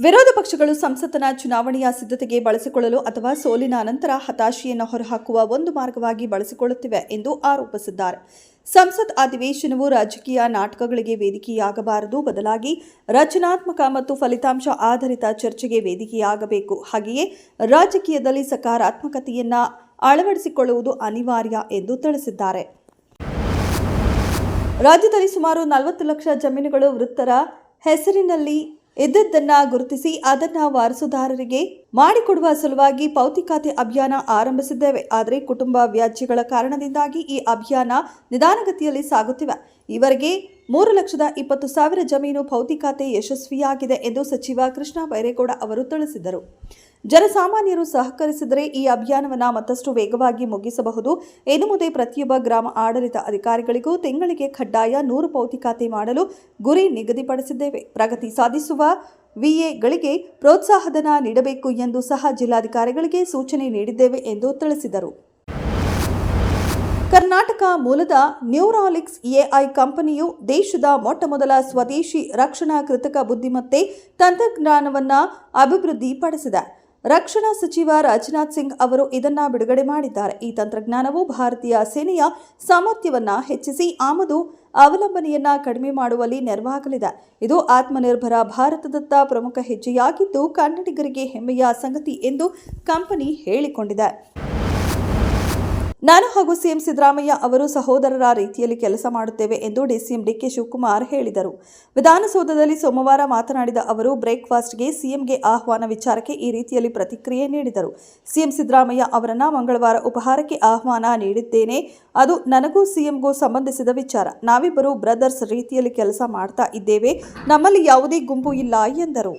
ವಿರೋಧ ಪಕ್ಷಗಳು ಸಂಸತ್ತಿನ ಚುನಾವಣೆಯ ಸಿದ್ಧತೆಗೆ ಬಳಸಿಕೊಳ್ಳಲು ಅಥವಾ ಸೋಲಿನ ನಂತರ ಹತಾಶೆಯನ್ನು ಹೊರಹಾಕುವ ಒಂದು ಮಾರ್ಗವಾಗಿ ಬಳಸಿಕೊಳ್ಳುತ್ತಿವೆ ಎಂದು ಆರೋಪಿಸಿದ್ದಾರೆ. ಸಂಸತ್ ಅಧಿವೇಶನವು ರಾಜಕೀಯ ನಾಟಕಗಳಿಗೆ ವೇದಿಕೆಯಾಗಬಾರದು, ಬದಲಾಗಿ ರಚನಾತ್ಮಕ ಮತ್ತು ಫಲಿತಾಂಶ ಆಧಾರಿತ ಚರ್ಚೆಗೆ ವೇದಿಕೆಯಾಗಬೇಕು. ಹಾಗೆಯೇ ರಾಜಕೀಯದಲ್ಲಿ ಸಕಾರಾತ್ಮಕತೆಯನ್ನು ಅಳವಡಿಸಿಕೊಳ್ಳುವುದು ಅನಿವಾರ್ಯ ಎಂದು ತಿಳಿಸಿದ್ದಾರೆ. ರಾಜ್ಯದಲ್ಲಿ ಸುಮಾರು 40 ಲಕ್ಷ ಜಮೀನುಗಳು ವೃತ್ತರ ಹೆಸರಿನಲ್ಲಿ ಇದ್ದದ್ದನ್ನು ಗುರುತಿಸಿ ಅದನ್ನು ವಾರಸುದಾರರಿಗೆ ಮಾಡಿಕೊಡುವ ಸಲುವಾಗಿ ಪೌತಿ ಖಾತೆ ಅಭಿಯಾನ ಆರಂಭಿಸಿದ್ದೇವೆ. ಆದರೆ ಕುಟುಂಬ ವ್ಯಾಜ್ಯಗಳ ಕಾರಣದಿಂದಾಗಿ ಈ ಅಭಿಯಾನ ನಿಧಾನಗತಿಯಲ್ಲಿ ಸಾಗುತ್ತಿವೆ. ಈವರೆಗೆ 3,20,000 ಜಮೀನು ಪೌತಿ ಖಾತೆ ಯಶಸ್ವಿಯಾಗಿದೆ ಎಂದು ಸಚಿವ ಕೃಷ್ಣ ಬೈರೇಗೌಡ ಅವರು ತಿಳಿಸಿದರು. ಜನಸಾಮಾನ್ಯರು ಸಹಕರಿಸಿದರೆ ಈ ಅಭಿಯಾನವನ್ನು ಮತ್ತಷ್ಟು ವೇಗವಾಗಿ ಮುಗಿಸಬಹುದು. ಇನ್ನು ಮುಂದೆ ಪ್ರತಿಯೊಬ್ಬ ಗ್ರಾಮ ಆಡಳಿತ ಅಧಿಕಾರಿಗಳಿಗೂ ತಿಂಗಳಿಗೆ ಕಡ್ಡಾಯ 100 ಪೌತಿ ಖಾತೆ ಮಾಡಲು ಗುರಿ ನಿಗದಿಪಡಿಸಿದ್ದೇವೆ. ಪ್ರಗತಿ ಸಾಧಿಸುವ ವಿಎಗಳಿಗೆ ಪ್ರೋತ್ಸಾಹಧನ ನೀಡಬೇಕು ಎಂದು ಸಹ ಜಿಲ್ಲಾಧಿಕಾರಿಗಳಿಗೆ ಸೂಚನೆ ನೀಡಿದ್ದೇವೆ ಎಂದು ತಿಳಿಸಿದರು. ಕರ್ನಾಟಕ ಮೂಲದ ನ್ಯೂರಾಲಿಕ್ಸ್ ಎಐ ಕಂಪನಿಯು ದೇಶದ ಮೊಟ್ಟಮೊದಲ ಸ್ವದೇಶಿ ರಕ್ಷಣಾ ಕೃತಕ ಬುದ್ಧಿಮತ್ತೆ ತಂತ್ರಜ್ಞಾನವನ್ನು ಅಭಿವೃದ್ಧಿಪಡಿಸಿದೆ. ರಕ್ಷಣಾ ಸಚಿವ ರಾಜನಾಥ್ ಸಿಂಗ್ ಅವರು ಇದನ್ನು ಬಿಡುಗಡೆ ಮಾಡಿದ್ದಾರೆ. ಈ ತಂತ್ರಜ್ಞಾನವು ಭಾರತೀಯ ಸೇನೆಯ ಸಾಮರ್ಥ್ಯವನ್ನು ಹೆಚ್ಚಿಸಿ ಆಮದು ಅವಲಂಬನೆಯನ್ನು ಕಡಿಮೆ ಮಾಡುವಲ್ಲಿ ನೆರವಾಗಲಿದೆ. ಇದು ಆತ್ಮನಿರ್ಭರ ಭಾರತದತ್ತ ಪ್ರಮುಖ ಹೆಜ್ಜೆಯಾಗಿದ್ದು ಕನ್ನಡಿಗರಿಗೆ ಹೆಮ್ಮೆಯ ಸಂಗತಿ ಎಂದು ಕಂಪನಿ ಹೇಳಿಕೊಂಡಿದೆ. ನಾನು ಹಾಗೂ ಸಿಎಂ ಸಿದ್ದರಾಮಯ್ಯ ಅವರು ಸಹೋದರರ ರೀತಿಯಲ್ಲಿ ಕೆಲಸ ಮಾಡುತ್ತೇವೆ ಎಂದು ಡಿಸಿಎಂ ಡಿಕೆ ಶಿವಕುಮಾರ್ ಹೇಳಿದರು. ವಿಧಾನಸೌಧದಲ್ಲಿ ಸೋಮವಾರ ಮಾತನಾಡಿದ ಅವರು ಬ್ರೇಕ್ಫಾಸ್ಟ್ಗೆ ಸಿಎಂಗೆ ಆಹ್ವಾನ ವಿಚಾರಕ್ಕೆ ಈ ರೀತಿಯಲ್ಲಿ ಪ್ರತಿಕ್ರಿಯೆ ನೀಡಿದರು. ಸಿಎಂ ಸಿದ್ದರಾಮಯ್ಯ ಅವರನ್ನ ಮಂಗಳವಾರ ಉಪಹಾರಕ್ಕೆ ಆಹ್ವಾನ ನೀಡಿದ್ದೇನೆ. ಅದು ನನಗೂ ಸಿಎಂಗೂ ಸಂಬಂಧಿಸಿದ ವಿಚಾರ. ನಾವಿಬ್ಬರು ಬ್ರದರ್ಸ್ ರೀತಿಯಲ್ಲಿ ಕೆಲಸ ಮಾಡ್ತಾ ಇದ್ದೇವೆ. ನಮ್ಮಲ್ಲಿ ಯಾವುದೇ ಗುಂಪು ಇಲ್ಲ ಎಂದರು.